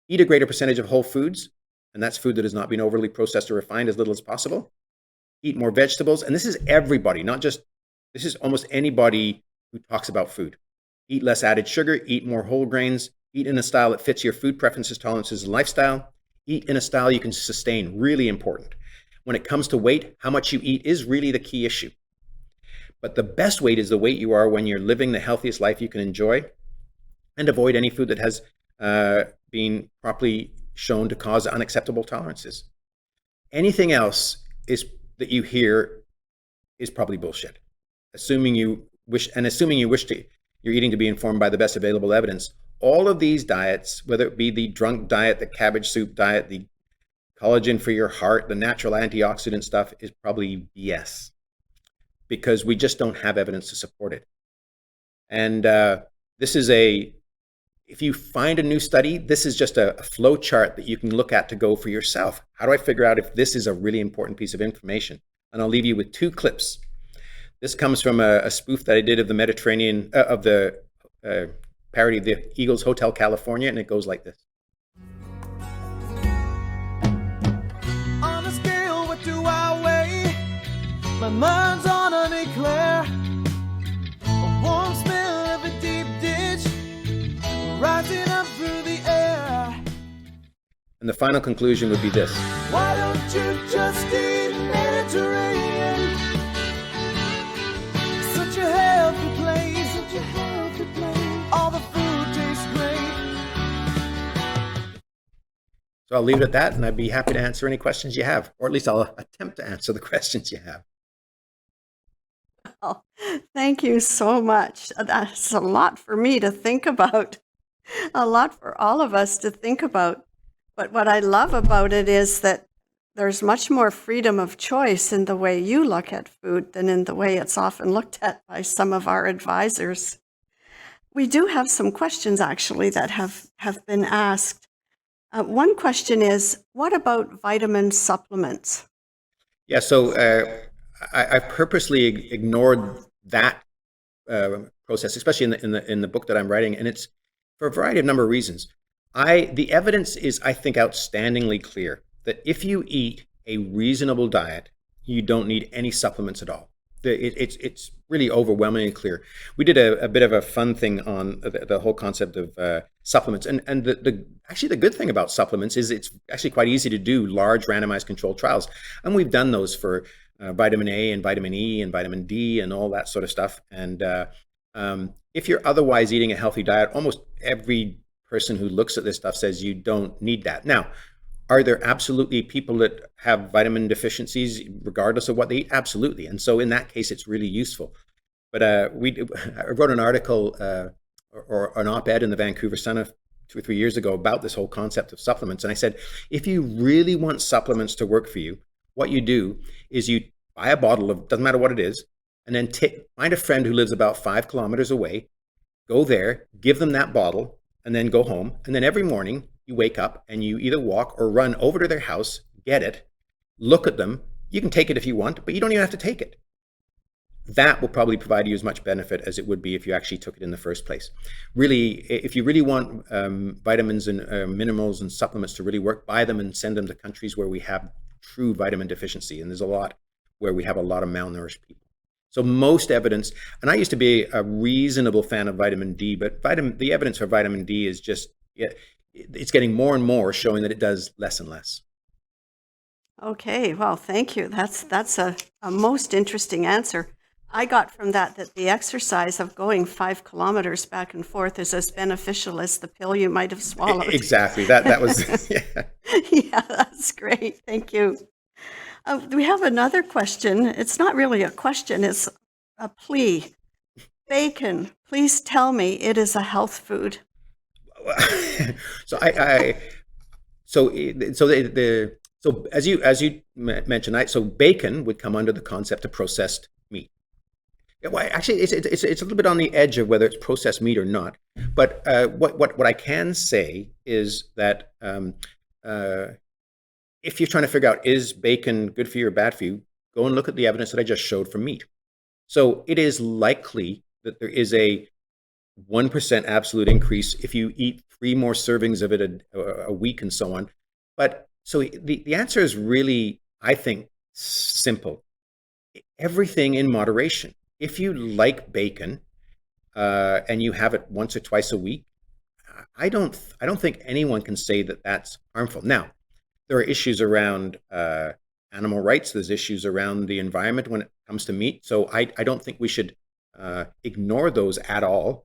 Eat a greater percentage of whole foods, and that's food that has not been overly processed or refined, as little as possible. Eat more vegetables, and this is everybody, this is almost anybody who talks about food. Eat less added sugar, eat more whole grains, eat in a style that fits your food preferences, tolerances, and lifestyle. Eat in a style you can sustain, really important. When it comes to weight, how much you eat is really the key issue. But the best weight is the weight you are when you're living the healthiest life you can enjoy, and avoid any food that has been properly shown to cause unacceptable tolerances. Anything else that you hear is probably bullshit. Assuming you wish you're eating to be informed by the best available evidence. All of these diets, whether it be the drunk diet, the cabbage soup diet, the collagen for your heart, the natural antioxidant stuff, is probably BS, because we just don't have evidence to support it. And if you find a new study, this is just a flow chart that you can look at to go for yourself. How do I figure out if this is a really important piece of information? And I'll leave you with 2 clips. This comes from a spoof that I did of the Mediterranean, of the parody of the Eagles Hotel California, and it goes like this. mind's on an eclair, a warm smell of a deep ditch, rising up through the air. And the final conclusion would be this. Why don't you just eat Mediterranean? Such a healthy place, such a healthy place. All the food tastes great. So I'll leave it at that, and I'd be happy to answer any questions you have, or at least I'll attempt to answer the questions you have. Oh, thank you so much. That's a lot for me to think about, a lot for all of us to think about. But what I love about it is that there's much more freedom of choice in the way you look at food than in the way it's often looked at by some of our advisors. We do have some questions actually that have been asked. One question is, what about vitamin supplements? Yeah, so I purposely ignored that process, especially in the book that I'm writing, and it's for a variety of number of reasons. The evidence is, I think, outstandingly clear that if you eat a reasonable diet, you don't need any supplements at all. It's really overwhelmingly clear. We did a bit of a fun thing on the whole concept of supplements, and actually the good thing about supplements is it's actually quite easy to do large randomized controlled trials, and we've done those for vitamin A and vitamin E and vitamin D and all that sort of stuff. And if you're otherwise eating a healthy diet, almost every person who looks at this stuff says you don't need that. Now, are there absolutely people that have vitamin deficiencies regardless of what they eat? Absolutely. And so in that case, it's really useful. But I wrote an article or an op-ed in the Vancouver Sun 2 or 3 years ago about this whole concept of supplements. And I said, if you really want supplements to work for you, what you do is you buy a bottle of, doesn't matter what it is, and then find a friend who lives about 5 kilometers away, go there, give them that bottle, and then go home. And then every morning you wake up and you either walk or run over to their house, get it, look at them. You can take it if you want, but you don't even have to take it. That will probably provide you as much benefit as it would be if you actually took it in the first place. Really, if you really want vitamins and minerals and supplements to really work, buy them and send them to countries where we have true vitamin deficiency. And there's a lot where we have a lot of malnourished people. So most evidence, and I used to be a reasonable fan of vitamin D, but the evidence for vitamin D is just, it's getting more and more showing that it does less and less. Okay, well, thank you. That's a most interesting answer. I got from that the exercise of going 5 kilometers back and forth is as beneficial as the pill you might have swallowed. Exactly. That was, yeah. Yeah, that's great. Thank you. We have another question. It's not really a question, it's a plea. Bacon, please tell me it is a health food. So so as you mentioned, so bacon would come under the concept of processed meat. Well, actually, it's a little bit on the edge of whether it's processed meat or not. But what I can say is that if you're trying to figure out is bacon good for you or bad for you, go and look at the evidence that I just showed for meat. So it is likely that there is a 1% absolute increase if you eat 3 more servings of it a week and so on. But so the answer is really, I think, simple. Everything in moderation. If you like bacon and you have it once or twice a week, I don't think anyone can say that that's harmful. Now, there are issues around animal rights. There's issues around the environment when it comes to meat. So I don't think we should ignore those at all.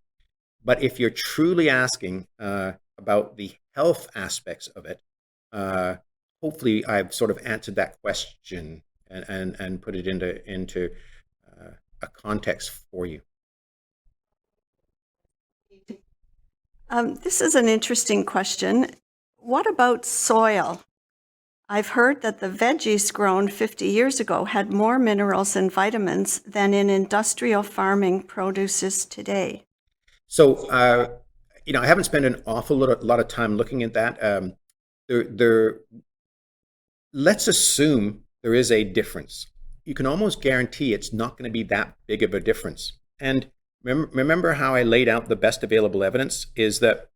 But if you're truly asking about the health aspects of it, hopefully I've sort of answered that question and put it into a context for you. This is an interesting question. What about soil? I've heard that the veggies grown 50 years ago had more minerals and vitamins than in industrial farming produces today. So, I haven't spent an awful lot of time looking at that. Let's assume there is a difference. You can almost guarantee it's not going to be that big of a difference. And remember how I laid out the best available evidence is that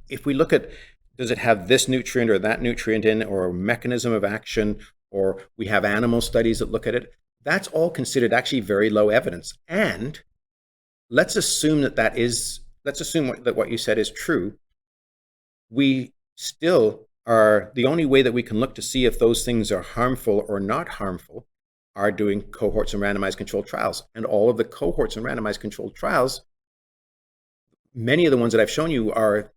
if we look at, does it have this nutrient or that nutrient in, or a mechanism of action, or we have animal studies that look at it, That's all considered actually very low evidence. And let's assume let's assume that what you said is true. We still are, the only way that we can look to see if those things are harmful or not harmful are doing cohorts and randomized controlled trials. And all of the cohorts and randomized controlled trials, many of the ones that I've shown you are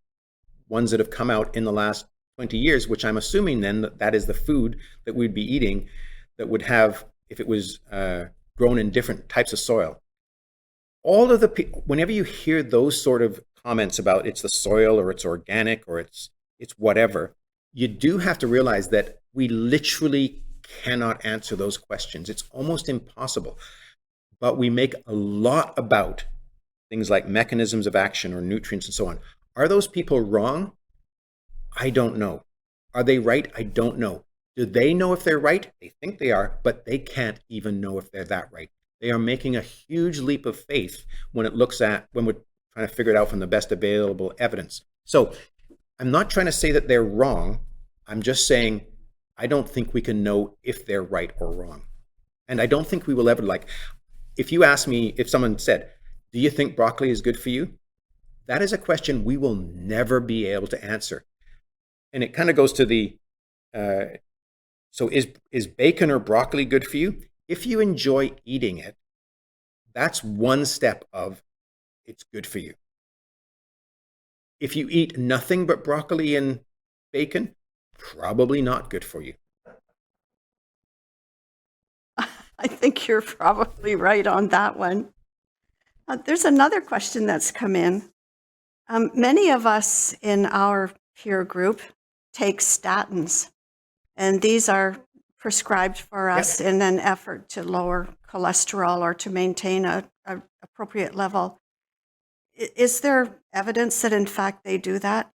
ones that have come out in the last 20 years, which I'm assuming then that is the food that we'd be eating that would have, if it was grown in different types of soil. All of whenever you hear those sort of comments about it's the soil or it's organic or it's whatever, you do have to realize that we literally cannot answer those questions. It's almost impossible. But we make a lot about things like mechanisms of action or nutrients and so on. Are those people wrong? I don't know. Are they right? I don't know. Do they know if they're right? They think they are, but they can't even know if they're that right. They are making a huge leap of faith when we're trying to figure it out from the best available evidence. So I'm not trying to say that they're wrong. I'm just saying I don't think we can know if they're right or wrong. And I don't think we will ever, if you ask me, if someone said, do you think broccoli is good for you? That is a question we will never be able to answer. And it kind of goes to so is bacon or broccoli good for you? If you enjoy eating it, that's one step of it's good for you. If you eat nothing but broccoli and bacon, probably not good for you. I think you're probably right on that one. There's another question that's come in. Many of us in our peer group take statins, and these are prescribed for us in an effort to lower cholesterol or to maintain a appropriate level. Is there evidence that in fact they do that?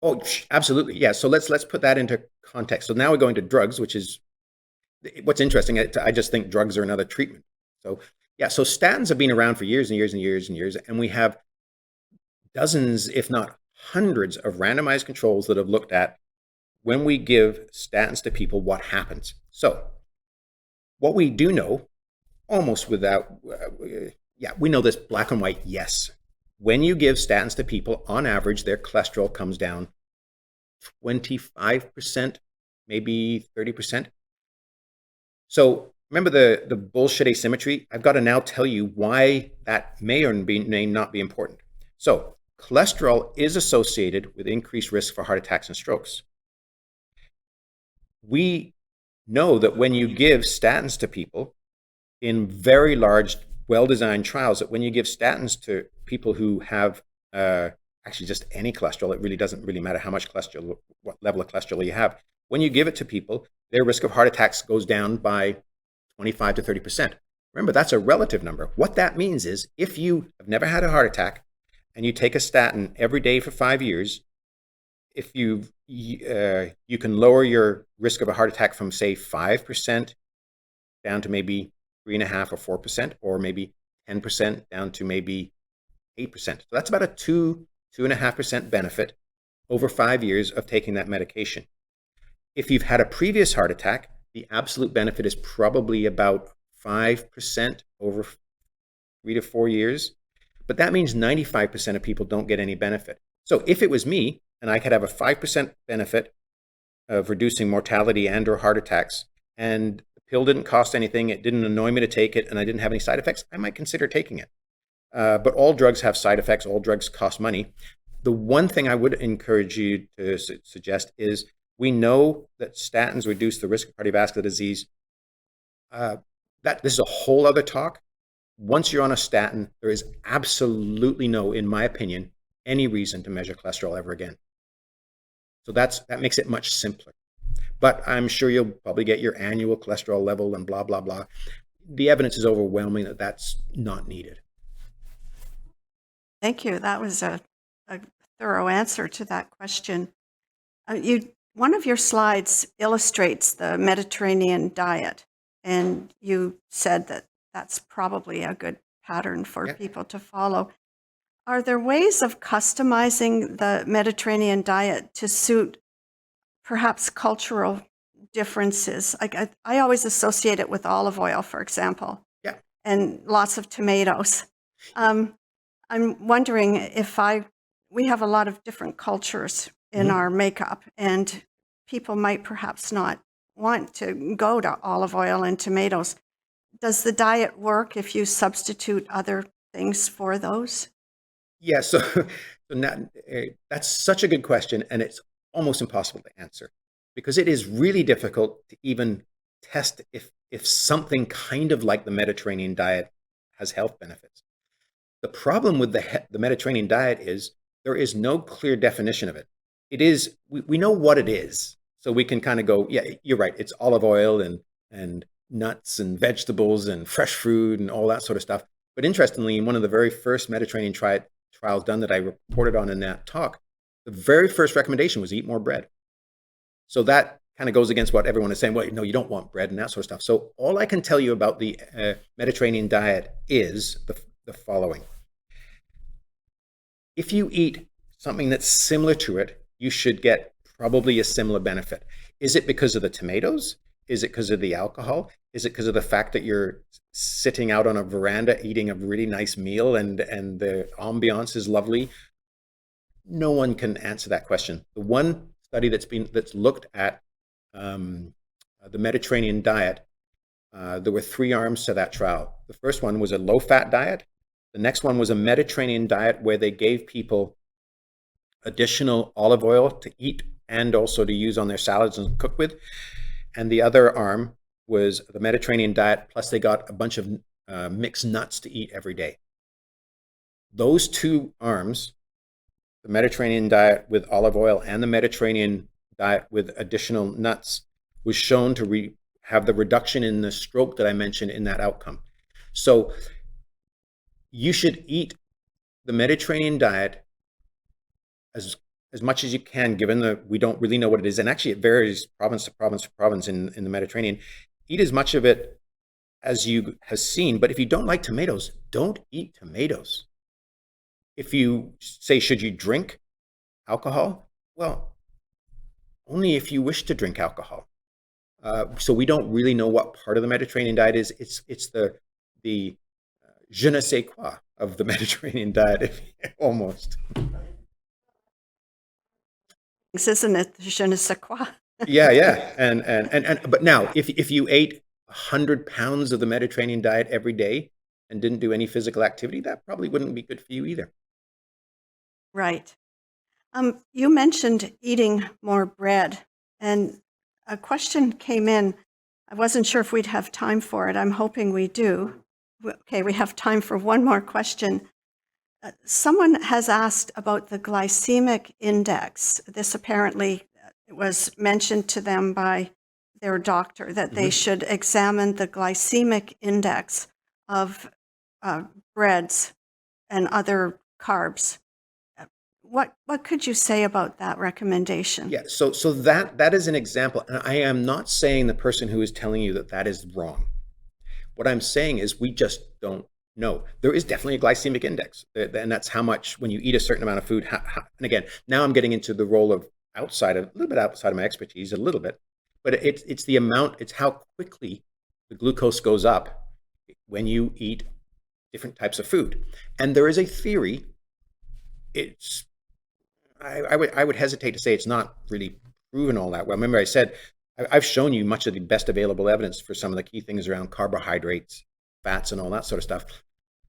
Oh, absolutely. Yeah. So let's put that into context. So now we're going to drugs, which is what's interesting. I just think drugs are another treatment. So yeah, so statins have been around for years and years and years and years, and we have dozens, if not hundreds, of randomized controls that have looked at when we give statins to people, what happens. So what we do know, almost without, we know this black and white, yes. When you give statins to people, on average, their cholesterol comes down 25%, maybe 30%. So remember the bullshit asymmetry? I've got to now tell you why that may or may not be important. So cholesterol is associated with increased risk for heart attacks and strokes. We know that when you give statins to people in very large, well-designed trials, that when you give statins to people who have actually just any cholesterol, it really doesn't really matter how much cholesterol, what level of cholesterol you have. When you give it to people, their risk of heart attacks goes down by 25 to 30%. Remember, that's a relative number. What that means is if you have never had a heart attack and you take a statin every day for 5 years, if you can lower your risk of a heart attack from, say, 5% down to maybe 3.5% or 4%, or maybe 10% down to maybe 8%. So that's about a 2.5% benefit over 5 years of taking that medication. If you've had a previous heart attack, the absolute benefit is probably about 5% over 3 to 4 years. But that means 95% of people don't get any benefit. So if it was me, and I could have a 5% benefit of reducing mortality and or heart attacks, and the pill didn't cost anything, it didn't annoy me to take it, and I didn't have any side effects, I might consider taking it. But all drugs have side effects, all drugs cost money. The one thing I would encourage you to suggest is we know that statins reduce the risk of cardiovascular disease. This is a whole other talk. Once you're on a statin, there is absolutely no, in my opinion, any reason to measure cholesterol ever again. So that makes it much simpler. But I'm sure you'll probably get your annual cholesterol level and blah, blah, blah. The evidence is overwhelming that that's not needed. Thank you. That was a thorough answer to that question. One of your slides illustrates the Mediterranean diet, and you said that that's probably a good pattern for people to follow. Are there ways of customizing the Mediterranean diet to suit perhaps cultural differences. Like I always associate it with olive oil, for example, Yeah. and lots of tomatoes. I'm wondering if we have a lot of different cultures in our makeup, and people might perhaps not want to go to olive oil and tomatoes. Does the diet work if you substitute other things for those? Yeah, so, that's such a good question, and it's almost impossible to answer because it is really difficult to even test if something kind of like the Mediterranean diet has health benefits. The problem with the Mediterranean diet is there is no clear definition of it. It is we know what it is, so we can kind of go, yeah, you're right. It's olive oil and nuts and vegetables and fresh fruit and all that sort of stuff. But interestingly, in one of the very first Mediterranean trials done that I reported on in that talk, the very first recommendation was eat more bread. So that kind of goes against what everyone is saying. Well, no, you don't want bread and that sort of stuff. So all I can tell you about the Mediterranean diet is the following. If you eat something that's similar to it, you should get probably a similar benefit. Is it because of the tomatoes? Is it because of the alcohol? Is it because of the fact that you're sitting out on a veranda eating a really nice meal and the ambiance is lovely? No one can answer that question. The one study that's looked at the Mediterranean diet, there were 3 arms to that trial. The first one was a low-fat diet. The next one was a Mediterranean diet where they gave people additional olive oil to eat and also to use on their salads and cook with. And the other arm was the Mediterranean diet, plus they got a bunch of mixed nuts to eat every day. Those 2 arms, the Mediterranean diet with olive oil and the Mediterranean diet with additional nuts, was shown to have the reduction in the stroke that I mentioned in that outcome. So you should eat the Mediterranean diet as much as you can, given that we don't really know what it is. And actually it varies province to province to province in the Mediterranean. Eat as much of it as you have seen. But if you don't like tomatoes, don't eat tomatoes. If you say, should you drink alcohol? Well, only if you wish to drink alcohol. So we don't really know what part of the Mediterranean diet is. It's the je ne sais quoi of the Mediterranean diet, almost. Isn't it je ne sais quoi? Yeah. But now, if you ate 100 pounds of the Mediterranean diet every day and didn't do any physical activity, that probably wouldn't be good for you either. Right. You mentioned eating more bread, and a question came in. I wasn't sure if we'd have time for it. I'm hoping we do. Okay, we have time for one more question. Someone has asked about the glycemic index. This apparently was mentioned to them by their doctor, that they should examine the glycemic index of breads and other carbs. What could you say about that recommendation? Yeah, so that is an example, and I am not saying the person who is telling you that is wrong. What I'm saying is we just don't know. There is definitely a glycemic index, and that's how much when you eat a certain amount of food. And again, now I'm getting into the role of a little bit outside of my expertise, a little bit, but it's the amount, it's how quickly the glucose goes up when you eat different types of food. And there is a theory. I would hesitate to say it's not really proven all that well. Remember, I said I've shown you much of the best available evidence for some of the key things around carbohydrates, fats, and all that sort of stuff.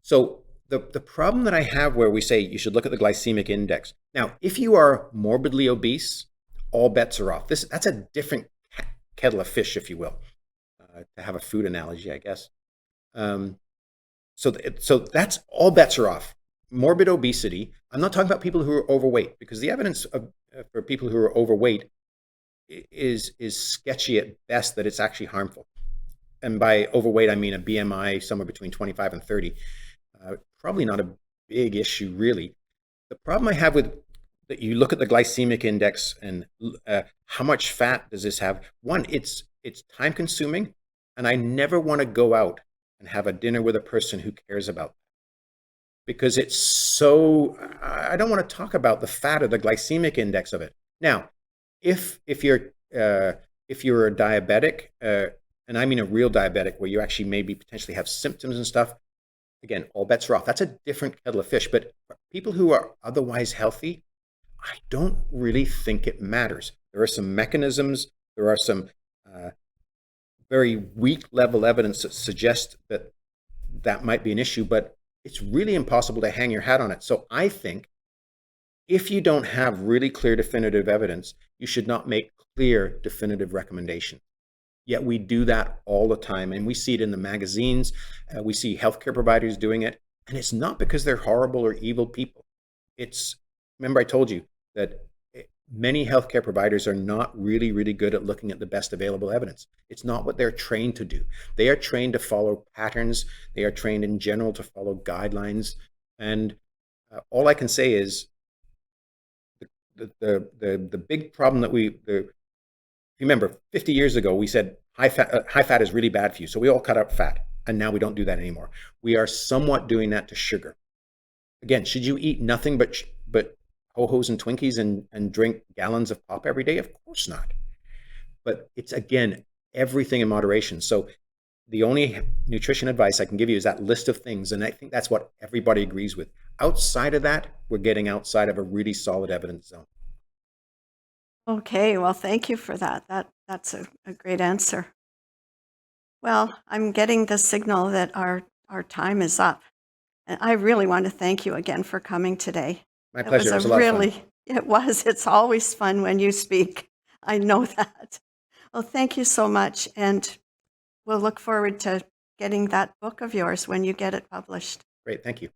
So the problem that I have where we say you should look at the glycemic index. Now, if you are morbidly obese, all bets are off. That's a different kettle of fish, if you will, to have a food analogy, I guess. So that's all bets are off. Morbid obesity. I'm not talking about people who are overweight, because the evidence for people who are overweight is sketchy at best, that it's actually harmful. And by overweight, I mean a BMI somewhere between 25 and 30. Probably not a big issue, really. The problem I have with that, you look at the glycemic index and how much fat does this have? One, it's time consuming, and I never want to go out and have a dinner with a person who cares about that. Because it's so, I don't want to talk about the fat or the glycemic index of it. Now, if you're if you're a diabetic, and I mean a real diabetic where you actually maybe potentially have symptoms and stuff, again, all bets are off. That's a different kettle of fish. But for people who are otherwise healthy, I don't really think it matters. There are some mechanisms, there are some very weak level evidence that suggest that that might be an issue, but it's really impossible to hang your hat on it. So I think if you don't have really clear definitive evidence, you should not make clear definitive recommendations. Yet we do that all the time, and we see it in the magazines. We see healthcare providers doing it, and it's not because they're horrible or evil people. It's, remember I told you that many healthcare providers are not really, really good at looking at the best available evidence. It's not what they're trained to do. They are trained to follow patterns. They are trained in general to follow guidelines. And all I can say is the big problem that if you remember 50 years ago, we said high fat is really bad for you. So we all cut out fat. And now we don't do that anymore. We are somewhat doing that to sugar. Again, should you eat nothing but Ho-Hos and Twinkies and drink gallons of pop every day? Of course not. But it's, again, everything in moderation. So the only nutrition advice I can give you is that list of things. And I think that's what everybody agrees with. Outside of that, we're getting outside of a really solid evidence zone. Okay, well, thank you for that. That's a great answer. Well, I'm getting the signal that our time is up. And I really want to thank you again for coming today. My pleasure. It was a lot of fun. It was. It's always fun when you speak. I know that. Well, thank you so much. And we'll look forward to getting that book of yours when you get it published. Great. Thank you.